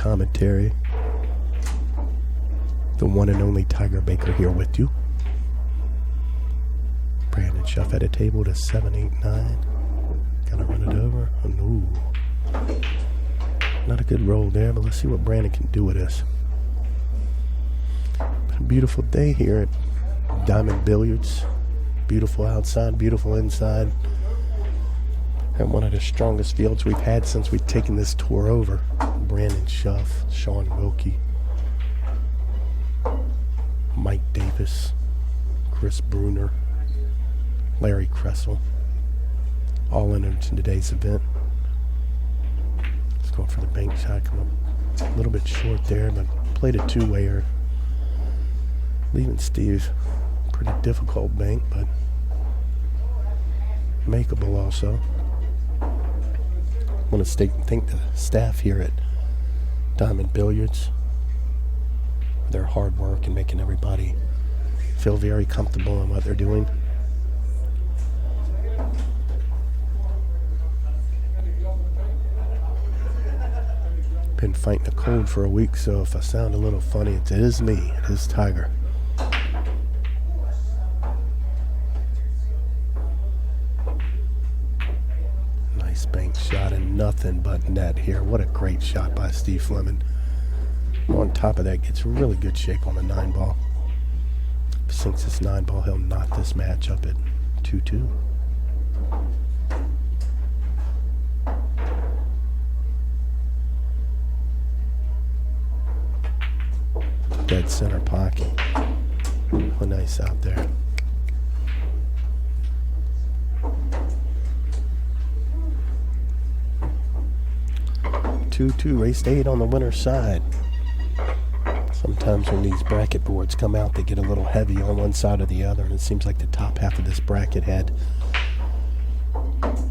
commentary. The one and only Tiger Baker here with you. Brandon Shuff at a table to 7-8-9. Gotta run it over. Ooh. Not a good roll there, but let's see what Brandon can do with this. A beautiful day here at Diamond Billiards. Beautiful outside, beautiful inside. And one of the strongest fields we've had since we've taken this tour over. Brandon Shuff, Sean Wilkie, Mike Davis, Chris Bruner, Larry Kressel, all entered in today's event. Let's go for the bank shot. Come up a little bit short there, but played a two-wayer. Leaving Steve pretty difficult bank, but makeable also. I want to thank the staff here at Diamond Billiards for their hard work and making everybody feel very comfortable in what they're doing. Been fighting a cold for a week, so if I sound a little funny, it is me. It is Tiger. Nice bank shot and nothing but net here. What a great shot by Steve Fleming. On top of that, gets really good shape on the 9-ball. If he sinks this 9-ball, he'll knock this match up at 2-2. Dead center pocket. Oh, nice out there. Race 8 on the winner's side. Sometimes when these bracket boards come out, they get a little heavy on one side or the other, and it seems like the top half of this bracket had,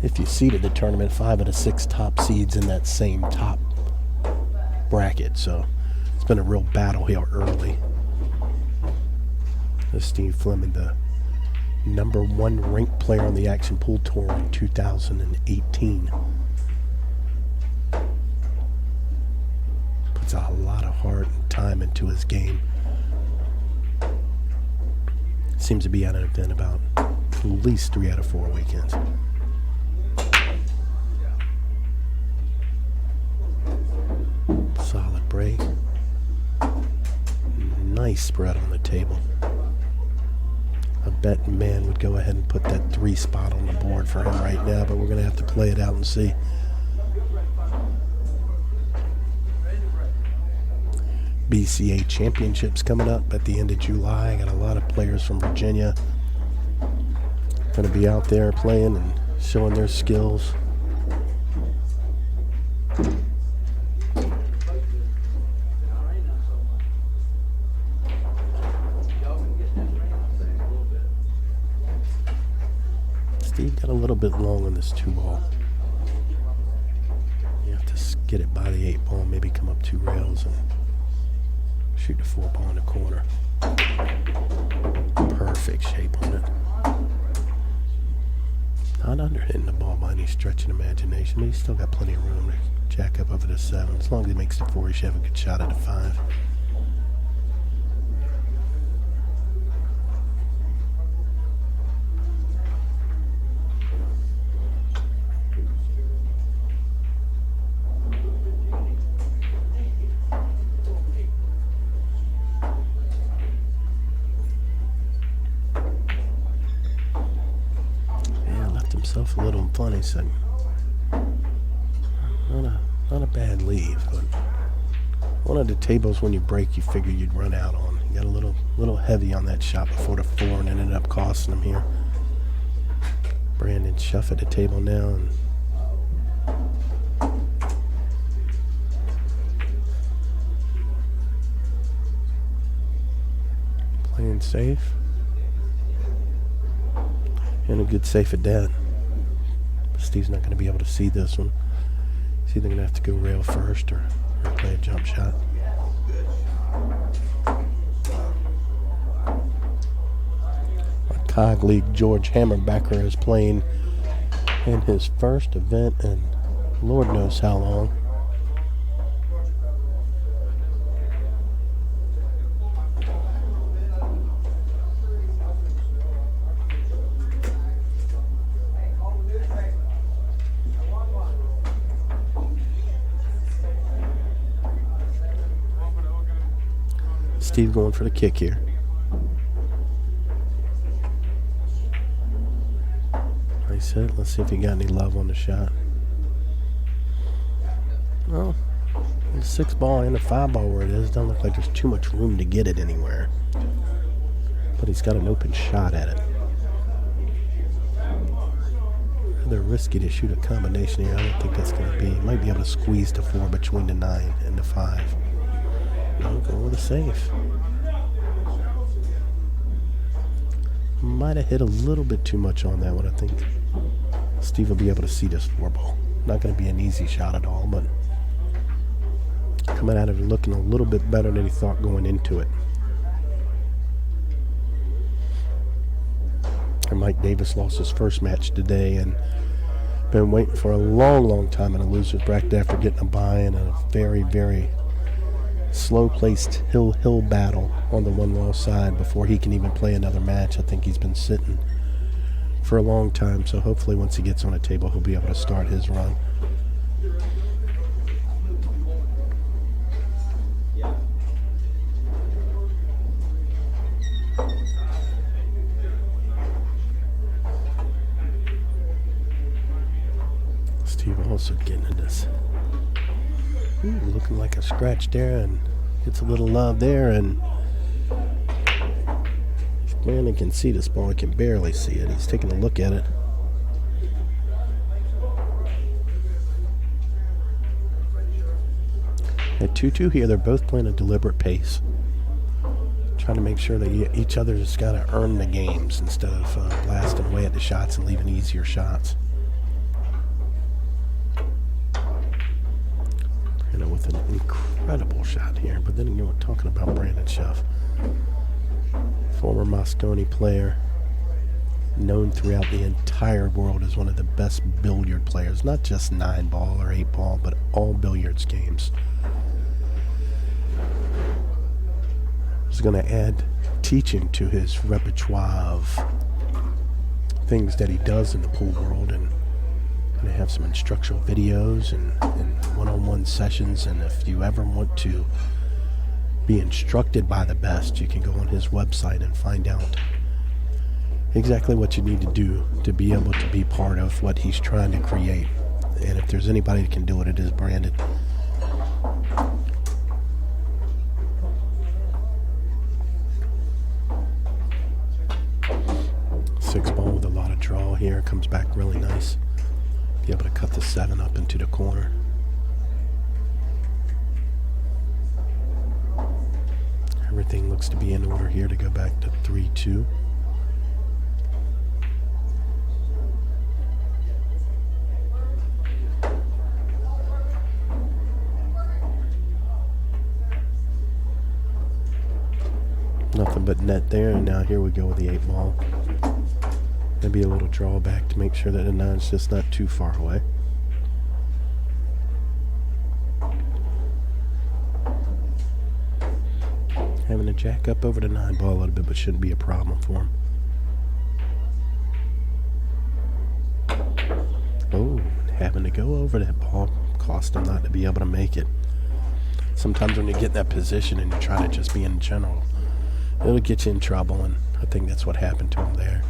if you seeded the tournament, 5 of the 6 top seeds in that same top bracket. So it's been a real battle here early. This Steve Fleming, the #1 ranked player on the Action Pool Tour in 2018. Puts a lot of heart and time into his game. Seems to be at an event about at least 3 out of 4 weekends. Solid break. Nice spread on the table. A betting man would go ahead and put that 3 spot on the board for him right now, but we're going to have to play it out and see. BCA Championships coming up at the end of July. I got a lot of players from Virginia going to be out there playing and showing their skills. Steve got a little bit long on this 2-ball. You have to get it by the 8-ball, maybe come up 2 rails and shoot the 4-ball in the corner. Perfect shape on it. Not under hitting the ball by any stretch of imagination, but he's still got plenty of room to jack up over the 7. As long as he makes the 4, he should have a good shot at the 5. A little funny, so not a bad leave, but one of the tables when you break you figure you'd run out on. You got a little heavy on that shot before the 4 and ended up costing him here. Brandon Shuff at the table now, and playing safe and a good safe at that. Steve's not going to be able to see this one. He's either going to have to go rail first or play a jump shot. Our colleague George Hammerbacher is playing in his first event in Lord knows how long. Steve going for the kick here. Nice hit. Let's see if he got any love on the shot. Well, the 6 ball and the 5 ball where it is, doesn't look like there's too much room to get it anywhere. But he's got an open shot at it. Rather risky to shoot a combination here. I don't think that's going to be. He might be able to squeeze the 4 between the 9 and the 5. No, go with a safe. Might have hit a little bit too much on that one. I think Steve will be able to see this 4 ball. Not going to be an easy shot at all, but coming out of it looking a little bit better than he thought going into it. And Mike Davis lost his first match today and been waiting for a long time in a loser's bracket after getting a bye in a very, very slow-placed hill battle on the one-wall side before he can even play another match. I think he's been sitting for a long time, so hopefully once he gets on a table, he'll be able to start his run. Steve also getting into this. Ooh, looking like a scratch there, and gets a little love there, and Brandon can see this ball. He can barely see it. He's taking a look at it. At 2-2 here, they're both playing a deliberate pace, trying to make sure that each other's got to earn the games instead of blasting away at the shots and leaving easier shots. With an incredible shot here, but then we're talking about Brandon Shuff, former Moscone player, known throughout the entire world as one of the best billiard players, not just 9 ball or 8 ball, but all billiards games. He's going to add teaching to his repertoire of things that he does in the pool world, and going to have some instructional videos and one-on-one sessions. And if you ever want to be instructed by the best, you can go on his website and find out exactly what you need to do to be able to be part of what he's trying to create. And if there's anybody that can do it, it is Brandon. Six ball with a lot of draw here. Comes back really nice. Be able to cut the 7 up into the corner. Everything looks to be in order here to go back to 3-2. Nothing but net there, and now here we go with the 8 ball. Maybe a little drawback to make sure that the 9's just not too far away. Having to jack up over the 9 ball a little bit, but shouldn't be a problem for him. Oh, having to go over that ball cost him not to be able to make it. Sometimes when you get in that position and you try to just be in general, it'll get you in trouble, and I think that's what happened to him there.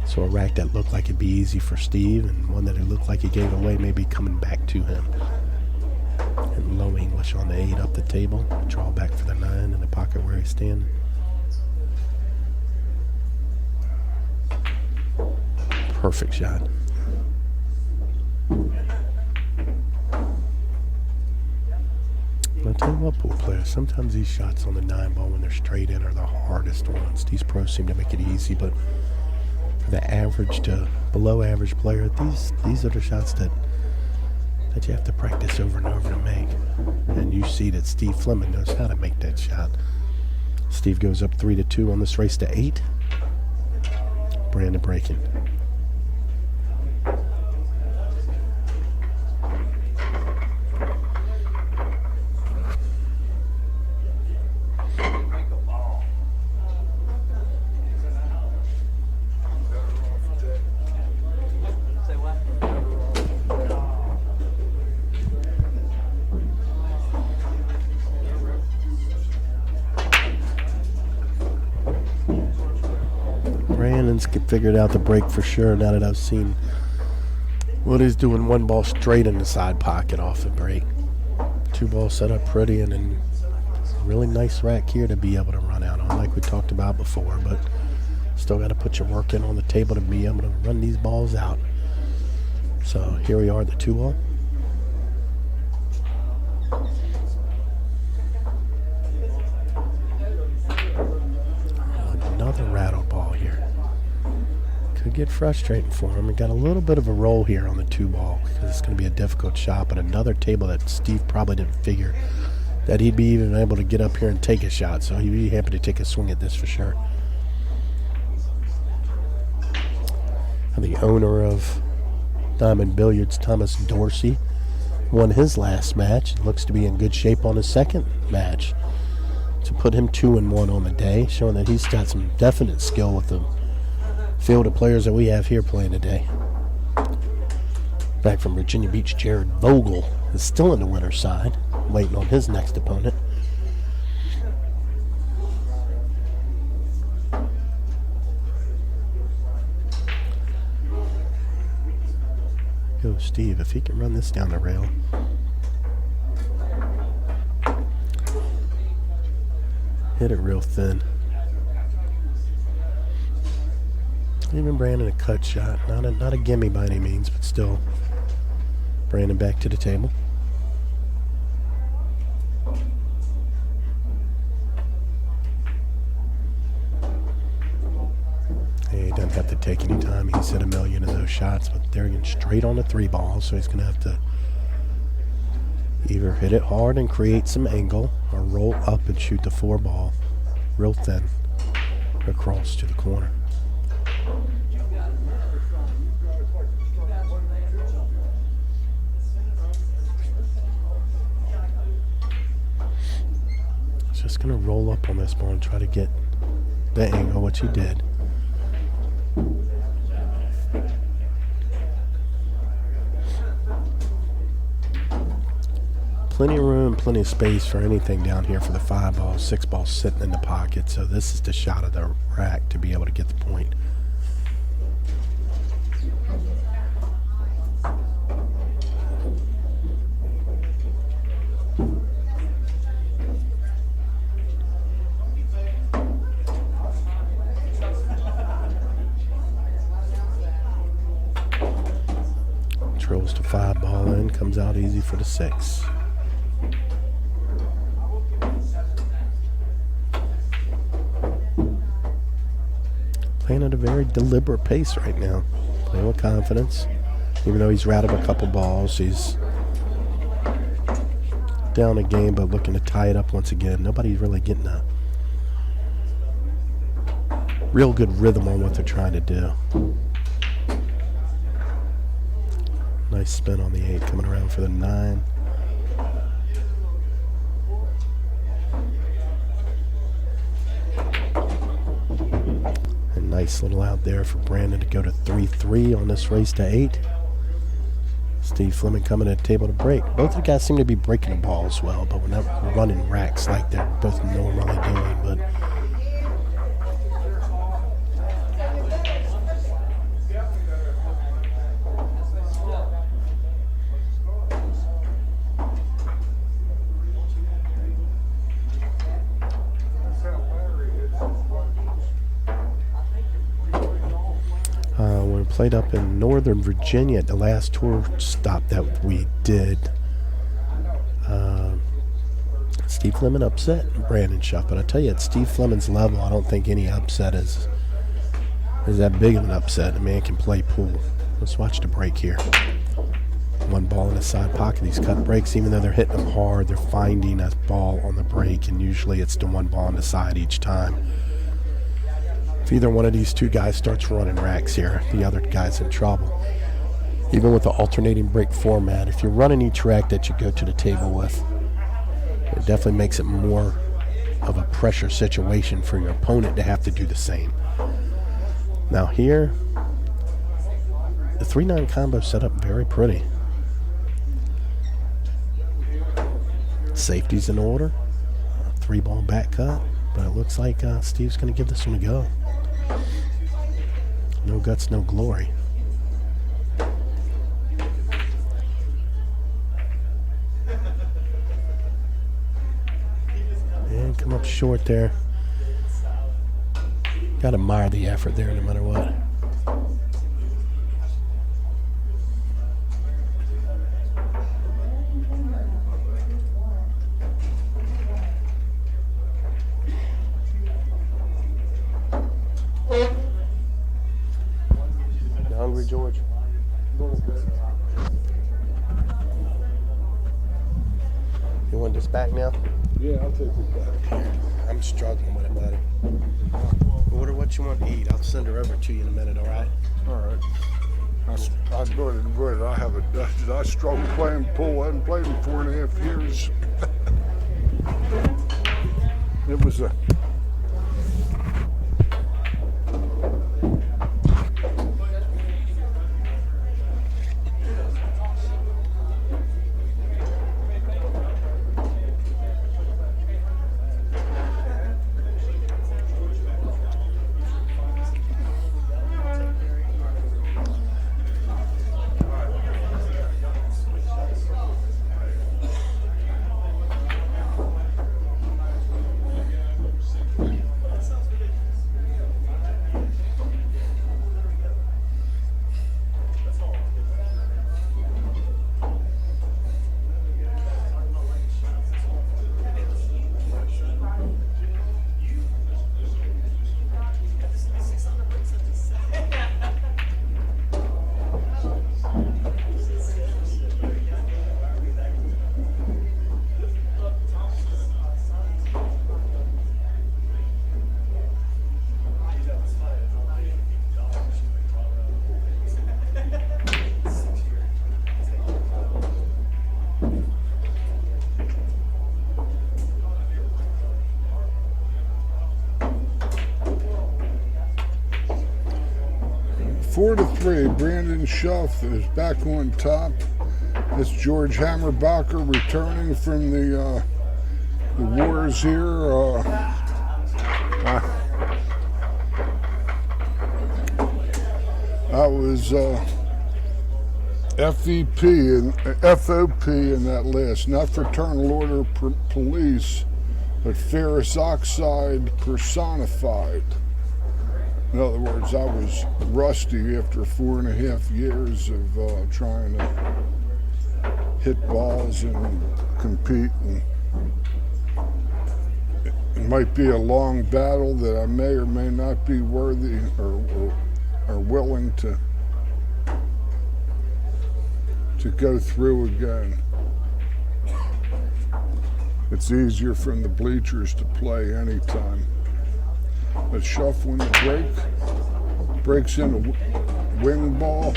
So a rack that looked like it'd be easy for Steve, and one that it looked like he gave away maybe coming back to him. And low English on the 8 up the table. Draw back for the 9 in the pocket where he's standing. Perfect shot. I'll tell you what, pool players, sometimes these shots on the 9 ball when they're straight in are the hardest ones. These pros seem to make it easy, but for the average to below average player, these are the shots that you have to practice over and over to make. And you see that Steve Fleming knows how to make that shot. Steve goes up 3-2 on this race to 8. Brandon breaking. Fleming's figured out the break for sure now that I've seen what he's doing. One ball straight in the side pocket off the break. Two balls set up pretty, and then a really nice rack here to be able to run out on, like we talked about before, but still got to put your work in on the table to be able to run these balls out. So here we are at the 2-ball. Another rattle ball here. Could get frustrating for him. We got a little bit of a roll here on the 2-ball because it's going to be a difficult shot, but another table that Steve probably didn't figure that he'd be even able to get up here and take a shot, so he'd be happy to take a swing at this for sure. And the owner of Diamond Billiards, Thomas Dorsey, won his last match. Looks to be in good shape on his second match to put him 2-1 on the day, showing that he's got some definite skill with the field of players that we have here playing today. Back from Virginia Beach, Jared Vogel is still in the winner's side, waiting on his next opponent. Go Steve, if he can run this down the rail. Hit it real thin. Even Brandon a cut shot. Not a gimme by any means, but still. Brandon back to the table. He doesn't have to take any time. He's hit a million of those shots, but they're getting straight on the 3-ball, so he's going to have to either hit it hard and create some angle or roll up and shoot the 4-ball real thin across to the corner. He's just going to roll up on this ball and try to get the angle, which he did. Plenty of room, plenty of space for anything down here for the 5-ball, 6-ball sitting in the pocket. So this is the shot of the rack to be able to get the point. Trills to 5-ball in, comes out easy for the 6. Playing at a very deliberate pace right now. Playing with confidence. Even though he's rattled a couple balls, he's down a game, but looking to tie it up once again. Nobody's really getting a real good rhythm on what they're trying to do. Nice spin on the 8, coming around for the 9. And nice little out there for Brandon to go to 3-3 on this race to 8. Steve Fleming coming to the table to break. Both of the guys seem to be breaking the ball as well, but we're not running racks like they're both normally doing. But when we played up in Northern Virginia at the last tour stop that we did, Steve Fleming upset Brandon Shuff. But I tell you, at Steve Fleming's level, I don't think any upset is that big of an upset. The man can play pool. Let's watch the break here. 1 ball in the side pocket. These cut breaks, even though they're hitting them hard, they're finding a ball on the break, and usually it's the 1 ball on the side each time. If either one of these two guys starts running racks here, the other guy's in trouble. Even with the alternating break format, if you're running each rack that you go to the table with, it definitely makes it more of a pressure situation for your opponent to have to do the same. Now here, the 3-9 combo set up very pretty. Safety's in order. 3-ball back cut, but it looks like Steve's going to give this one a go. guts, no glory. And come up short there. Got to admire the effort there no matter what. You hungry, George? You want this back now? Yeah, I'll take it back. I'm struggling with it, buddy. Order what you want to eat. I'll send her over to you in a minute, all right? All right. I go ahead and admit I struggle playing pool. I haven't played in 4.5 years. It was a... Four to 3, Brandon Shuff is back on top. It's George Hammerbacher returning from the wars here. I was FEP and FOP in that list, not Fraternal Order Police, but ferrous oxide personified. In other words, I was rusty after 4.5 years of trying to hit balls and compete. And it might be a long battle that I may or may not be worthy or willing to go through again. It's easier from the bleachers to play anytime. But Shuff when the breaks in a wing ball.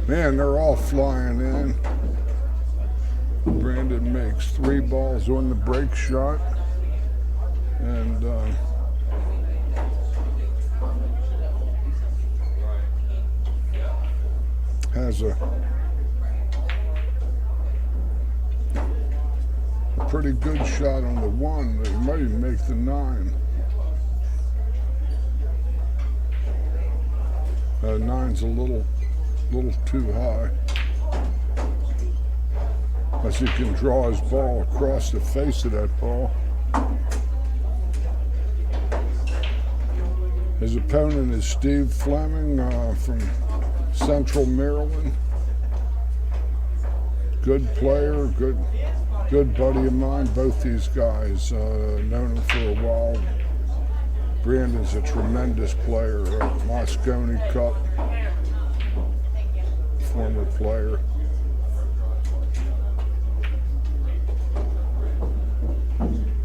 Man, they're all flying in. Brandon makes 3 balls on the break shot. And has a pretty good shot on the 1. He might even make the 9. 9's a little too high. Unless he can draw his ball across the face of that ball. His opponent is Steve Fleming from Central Maryland. Good player, good buddy of mine. Both these guys, known him for a while. Brandon's a tremendous player, Moscone Cup, former player.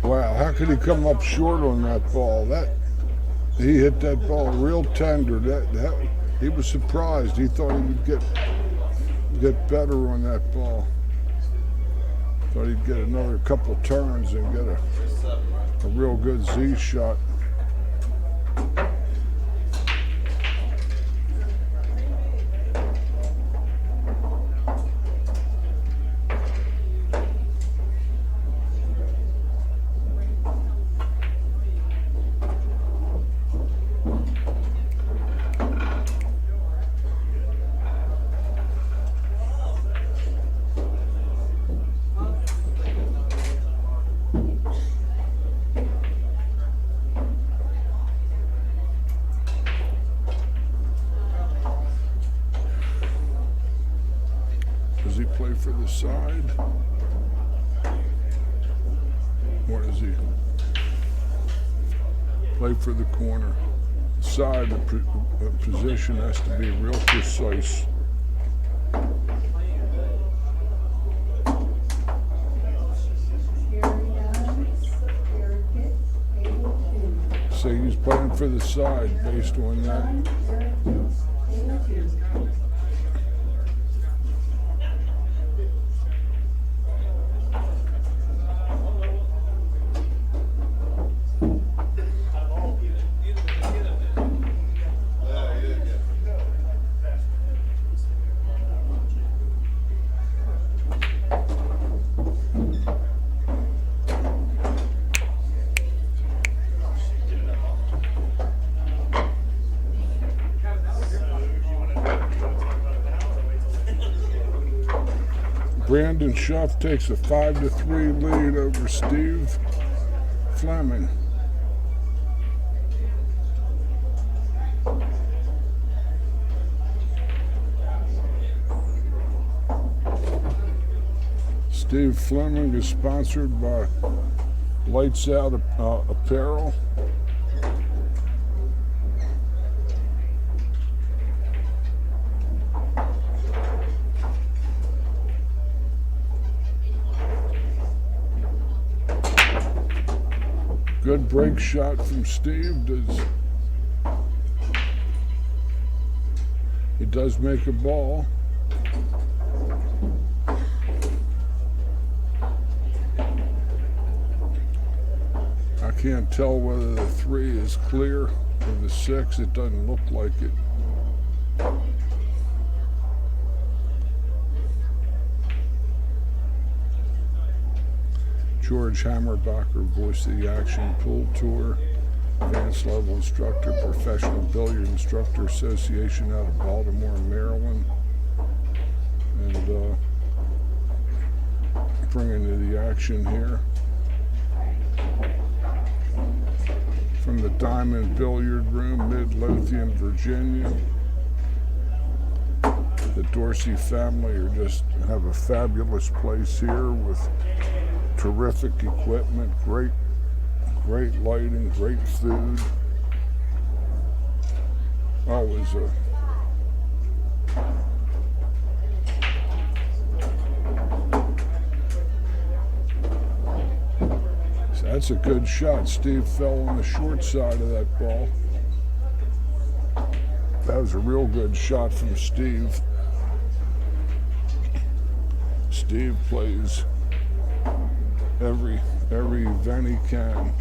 Wow, how could he come up short on that ball? He hit that ball real tender. He was surprised. He thought he would get better on that ball. Thought he'd get another couple turns and get a real good Z shot. play for the side. What is he? Play for the corner. Side, the position has to be real precise. So he's playing for the side based on that. Brandon Shuff takes a 5-3 lead over Steve Fleming. Steve Fleming is sponsored by Lights Out Apparel. Good break shot from Steve. He does make a ball. I can't tell whether the 3 is clear or the 6. It doesn't look like it. George Hammerbacher, voice of the Action Pool Tour, advanced level instructor, Professional Billiard Instructor Association out of Baltimore, Maryland. And bringing to the action here from the Diamond Billiard Room, Midlothian, Virginia. The Dorsey family have a fabulous place here with terrific equipment, great lighting, great food. Always that's a good shot. Steve fell on the short side of that ball. That was a real good shot from Steve. Steve plays every event he can.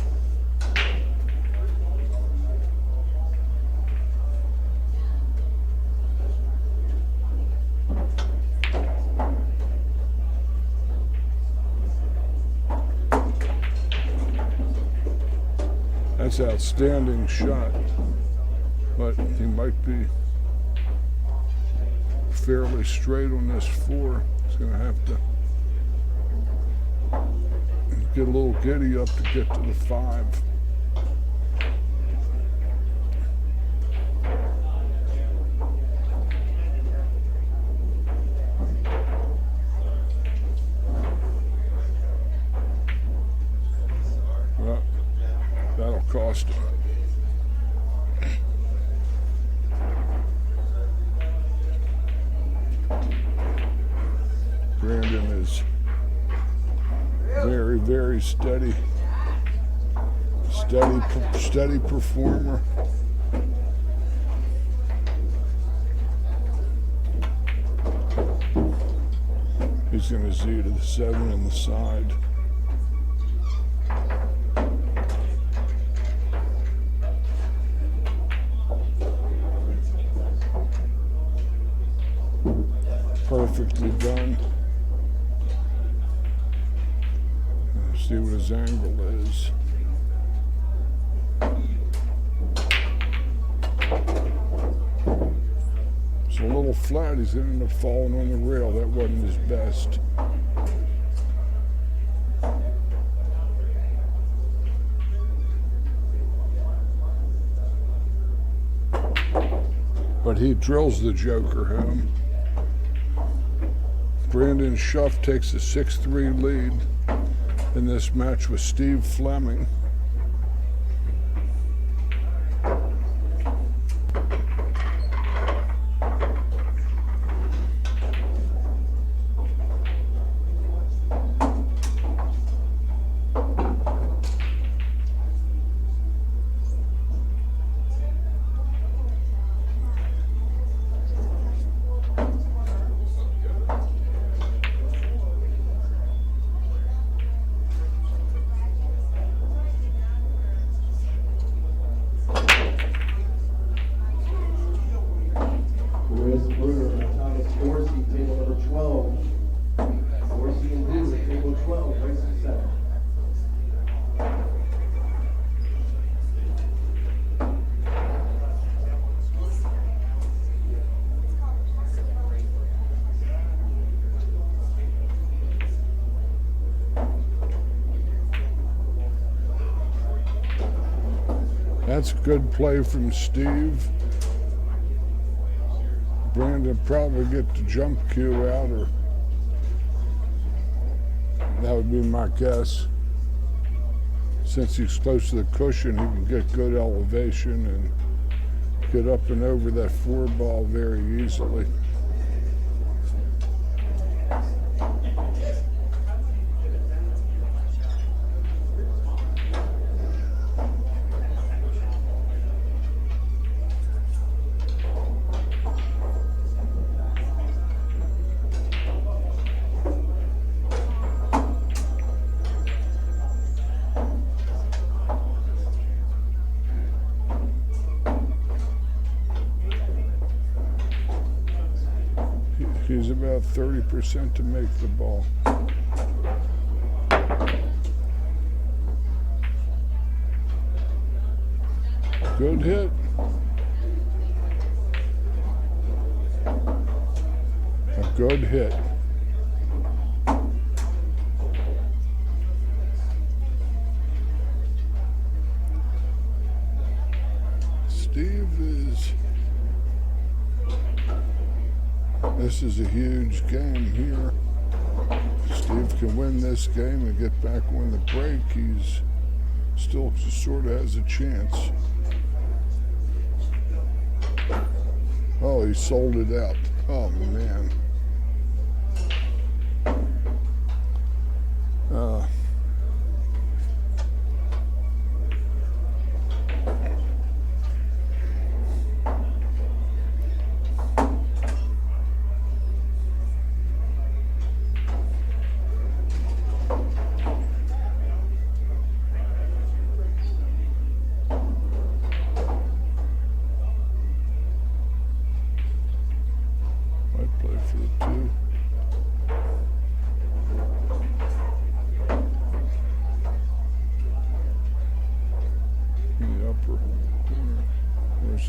That's an outstanding shot, but he might be fairly straight on this 4. He's going to have to get a little giddy up to get to the 5. Well, that'll cost him. Brandon is very steady performer. He's going to Z to the 7 on the side. Perfectly done. See what his angle is. It's a little flat. He's going to end up falling on the rail. That wasn't his best. But he drills the joker home. Brandon Shuff takes a 6-3 lead in this match with Steve Fleming. That's a good play from Steve. Brandon probably get the jump cue out, or that would be my guess. Since he's close to the cushion, he can get good elevation and get up and over that 4 ball very easily. He's about 30% to make the ball. Good hit. A good hit. This is a huge game here. If Steve can win this game and get back win the break, he's still sort of has a chance. Oh, he sold it out. Oh, man.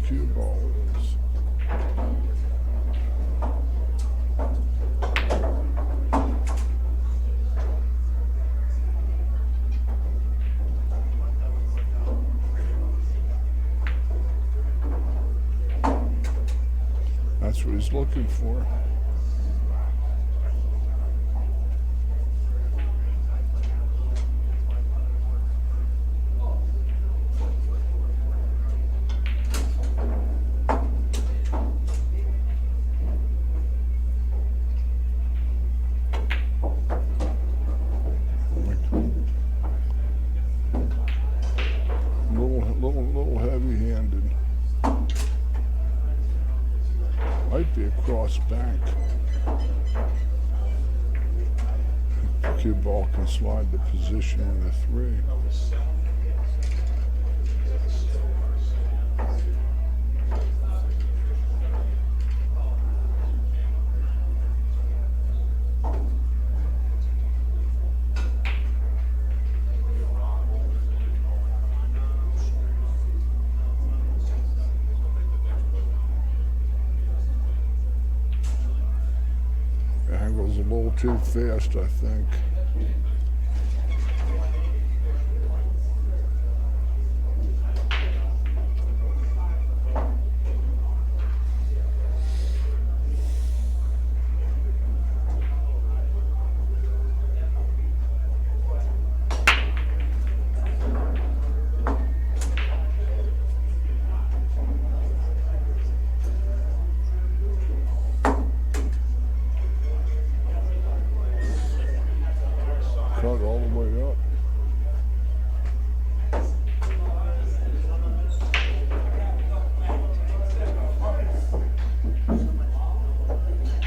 Cue ball is. That's what he's looking for. Little heavy-handed. Might be a cross bank. The cue ball can slide the position in the 3. Angle's a little too fast, I think.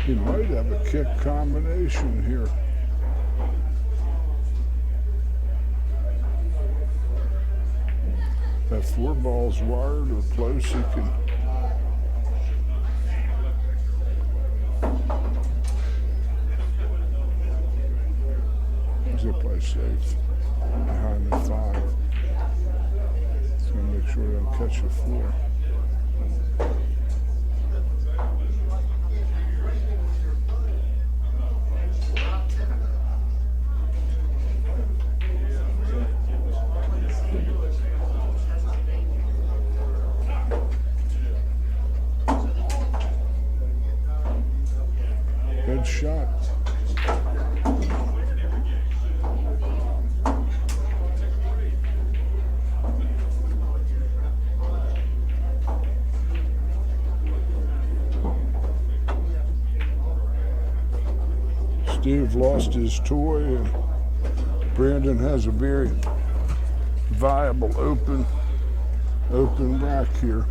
He might have a kick combination here. That 4 ball's wired or close, he can. He's gonna play safe behind the 5. He's gonna make sure they don't catch the 4. Good shot. Steve lost his toy, and Brandon has a very viable open rack here.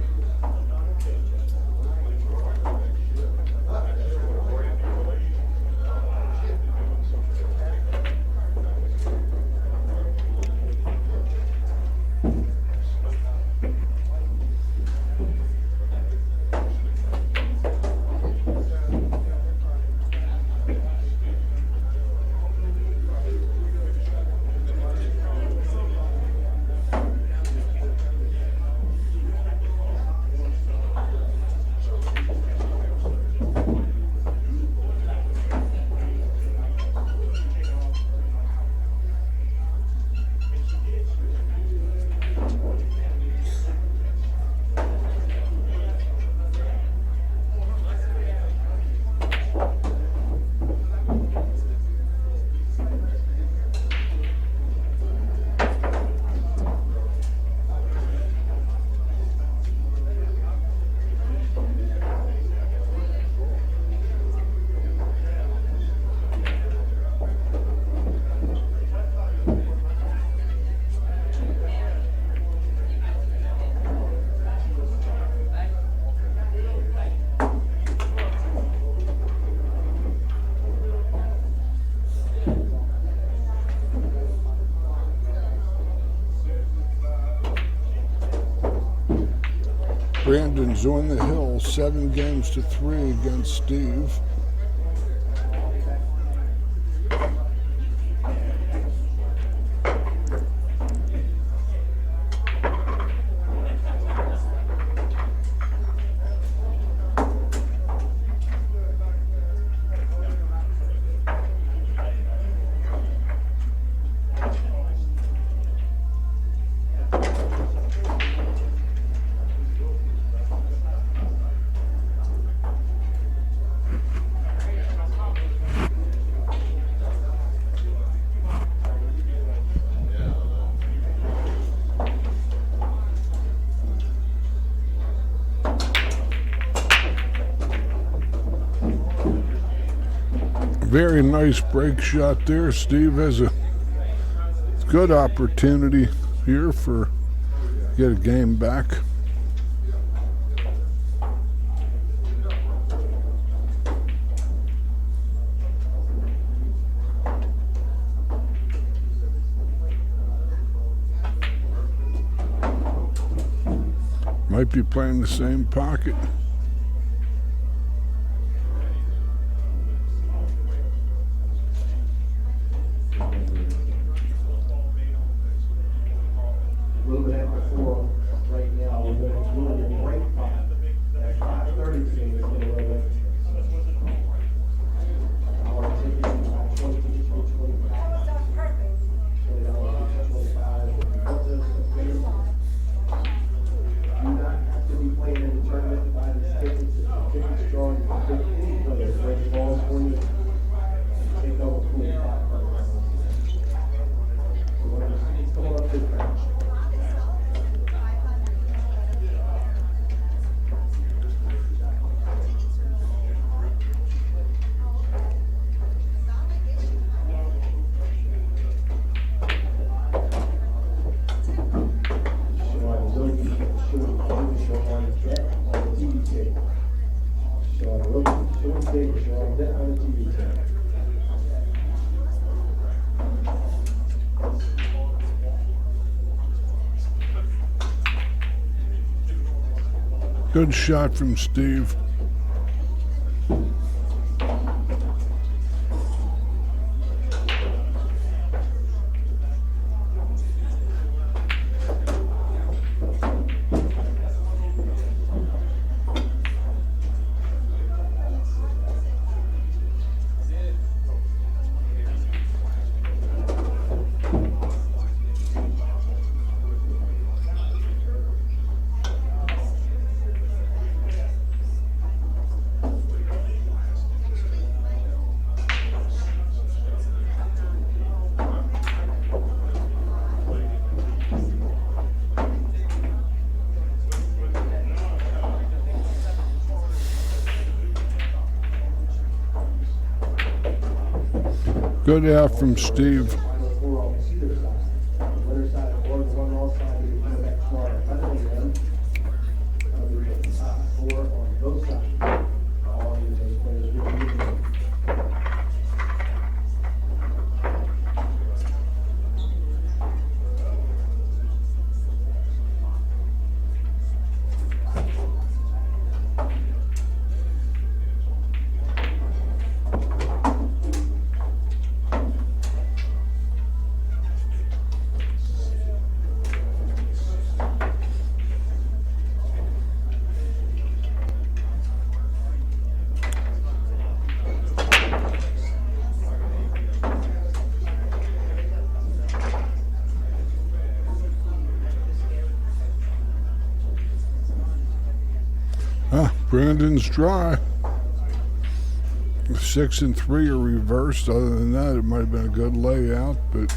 Brandon's on the hill, 7-3 against Steve. Very nice break shot there. Steve has a good opportunity here for get a game back. Might be playing the same pocket. Good shot from Steve. Good out from Steve. Brandon's dry. 6 and 3 are reversed. Other than that, it might have been a good layout, but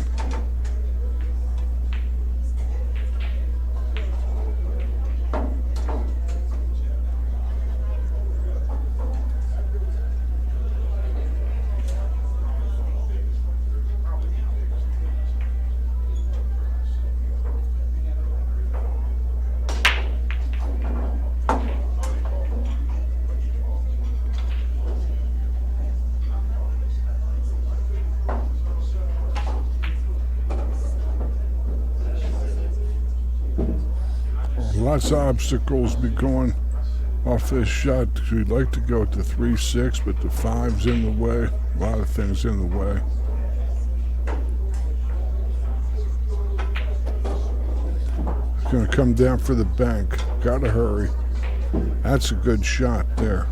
lots of obstacles be going off this shot. We'd like to go to 3-6, but the 5's in the way. A lot of things in the way. It's going to come down for the bank. Gotta hurry. That's a good shot there.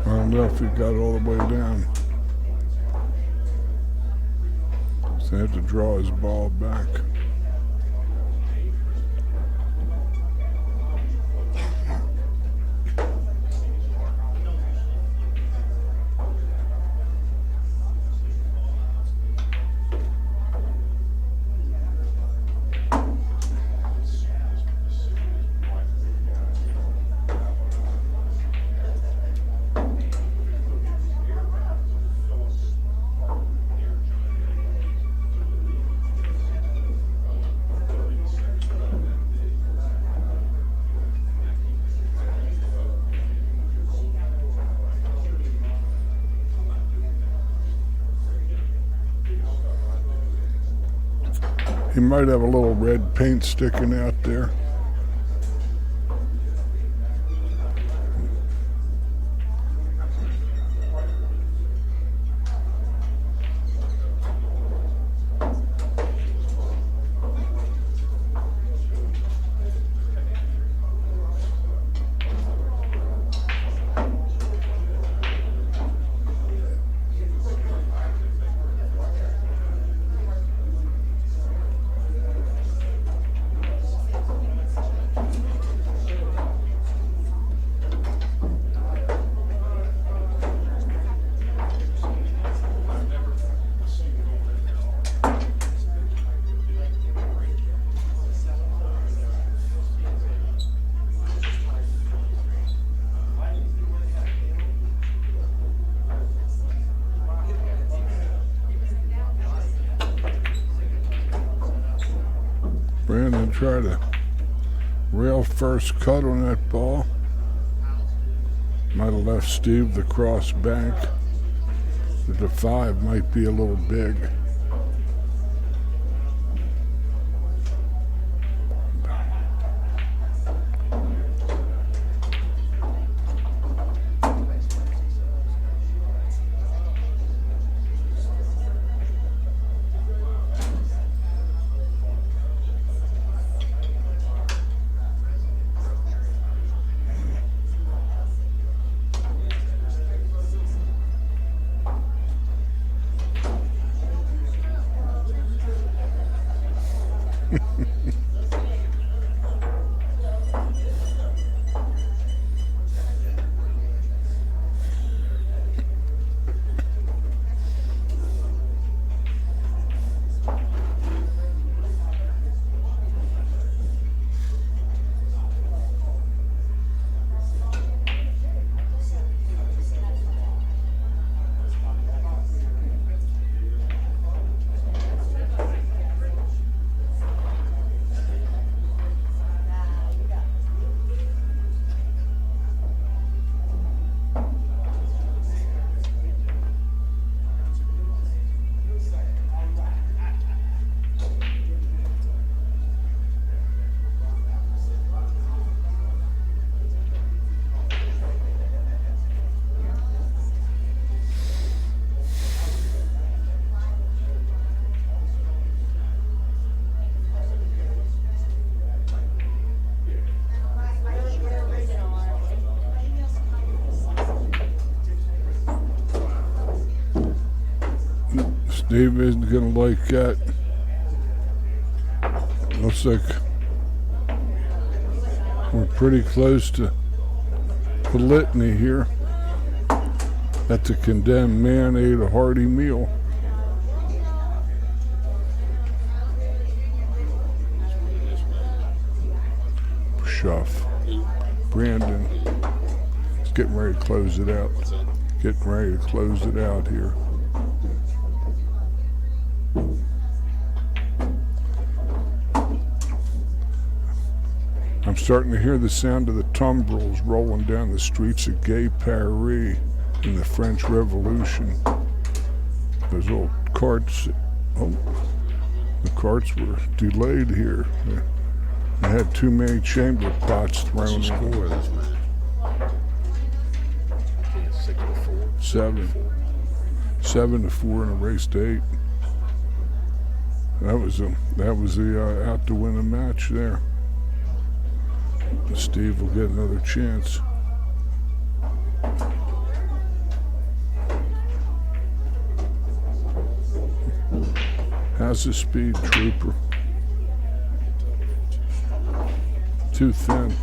I don't know if he got all the way down. So they have to draw his ball back. He might have a little red paint sticking out there. Brandon tried to rail first cut on that ball. Might have left Steve the cross bank. The 5 might be a little big. Steve isn't going to like that. Looks like we're pretty close to the litany here. That the condemned man ate a hearty meal. Shuff. Brandon. He's getting ready to close it out. Getting ready to close it out here. I'm starting to hear the sound of the tumbrils rolling down the streets of Gay Paris in the French Revolution. Those old carts, oh, the carts were delayed here. They had too many chamber pots thrown in. Score of this match. 6-4. 7-4 in a race to 8. That was the out to win the match there. Steve will get another chance. How's the speed, Trooper? Too thin.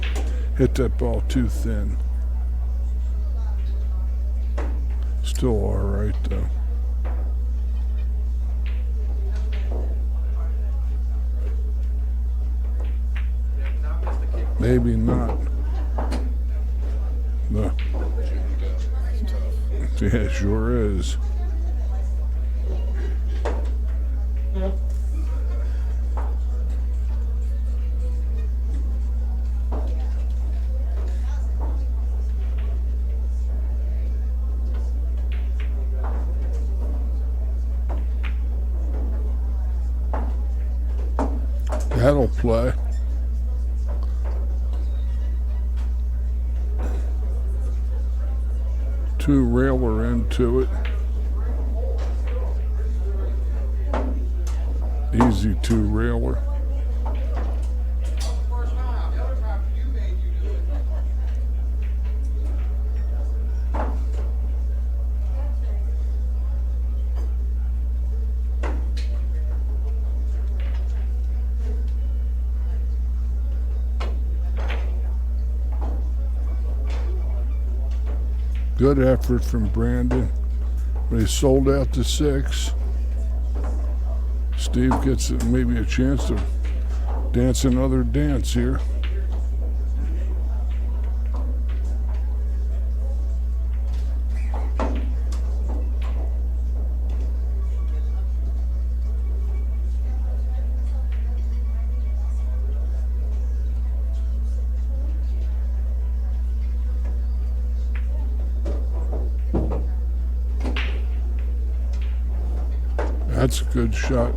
Hit that ball too thin. Still all right, though. Maybe not. No. Yeah, it sure is. That'll play. Two railer into it. Easy two railer. Good effort from Brandon. They sold out to 6. Steve gets maybe a chance to dance another dance here. That's a good shot.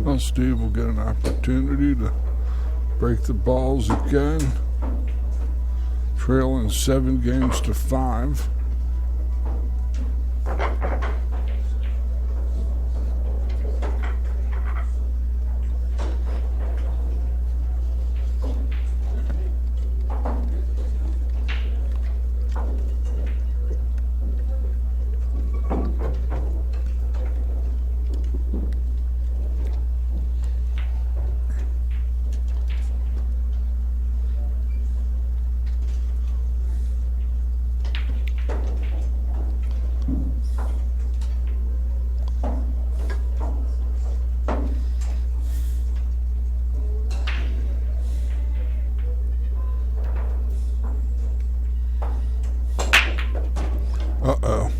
Well, Steve will get an opportunity to break the balls again. Trailing 7 games to 5. Uh-oh.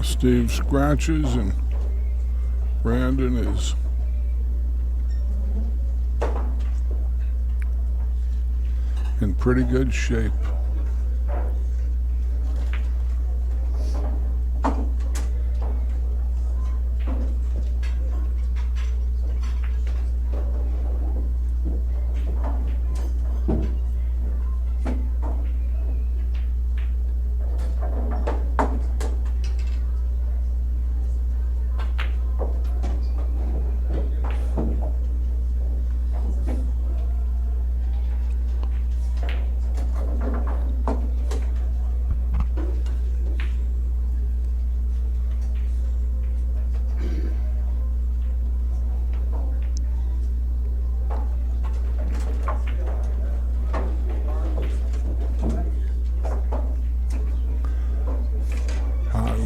Steve scratches and Brandon is in pretty good shape.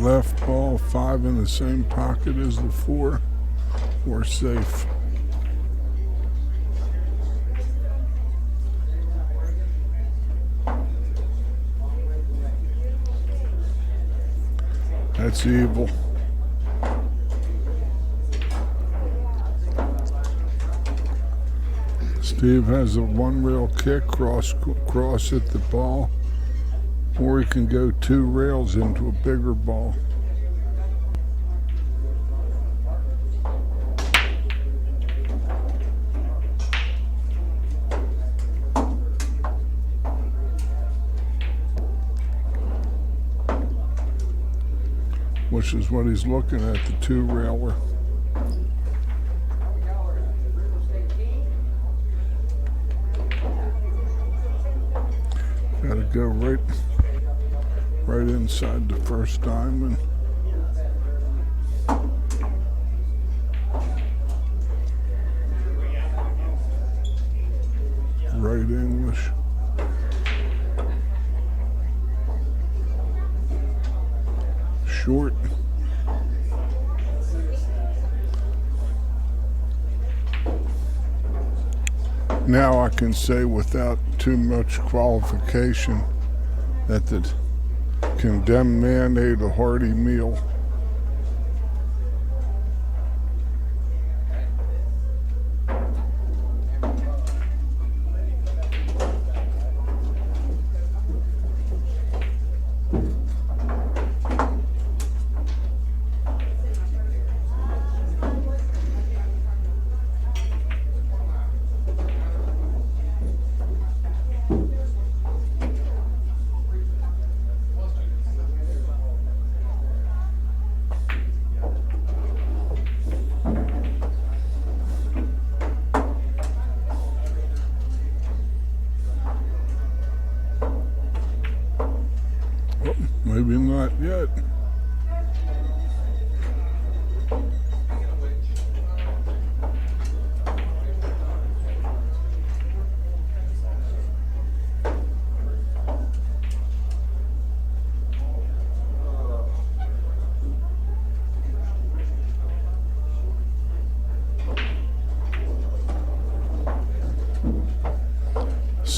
Left ball, 5 in the same pocket as the 4. We're safe. That's evil. Steve has a 1-rail kick, cross at the ball. Or he can go 2 rails into a bigger ball. Which is what he's looking at, the 2-railer. Gotta go right inside the first diamond. Right English. Short. Now I can say without too much qualification that the condemned man ate a hearty meal.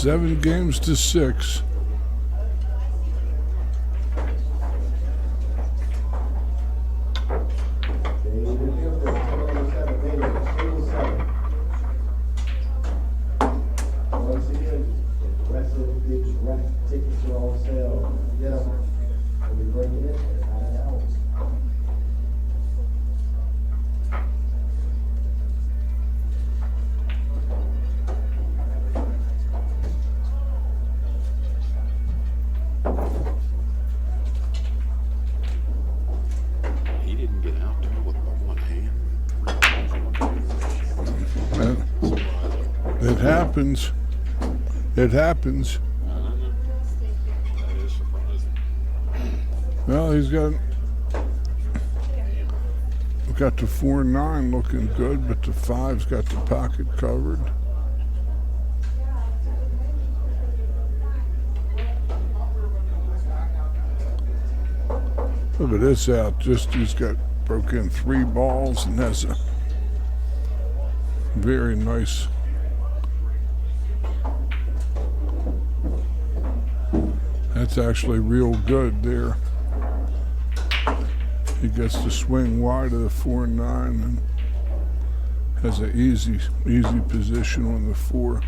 7-6. Once again, aggressive, big rack tickets are on sale. Get them. We'll be breaking it in about an hour. He didn't get out there with one hand. It happens. It happens. That is surprising. Well, he's got the 4-9 looking good, but the 5's got the pocket covered. Look at this out. He's got broke in 3 balls and has a very nice. That's actually real good there. He gets to swing wide of the 4-9 and has an easy position on the 4.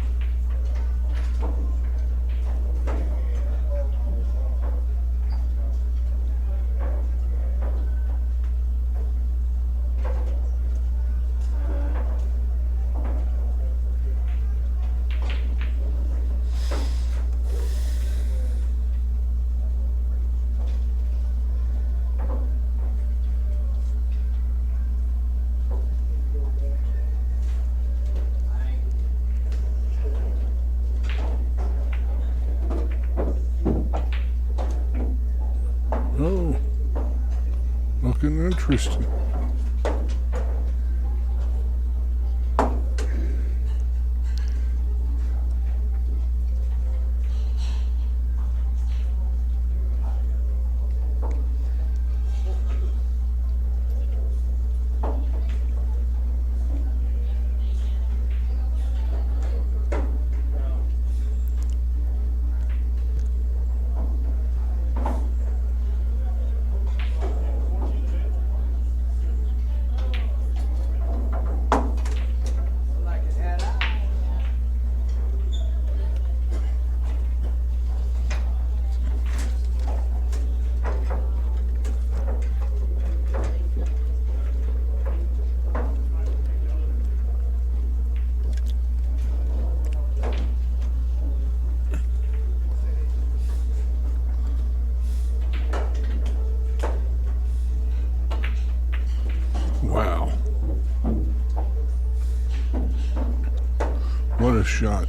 Oh, looking interesting. Wow. What a shot.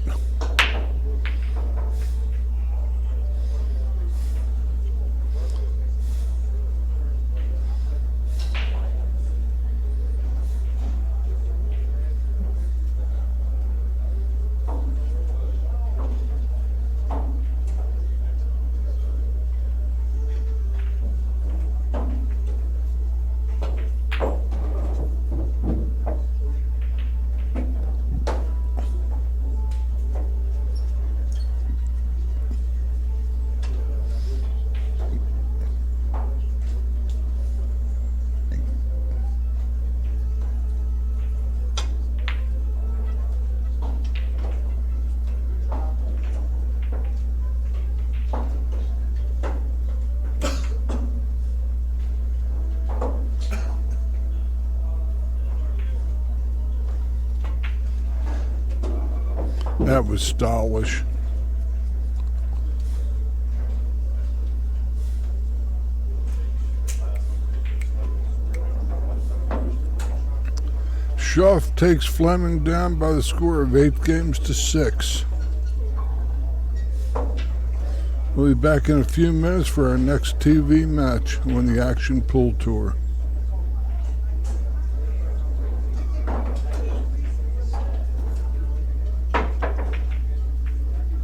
That was stylish. Shuff takes Fleming down by the score of 8-6. We'll be back in a few minutes for our next TV match on the Action Pool Tour.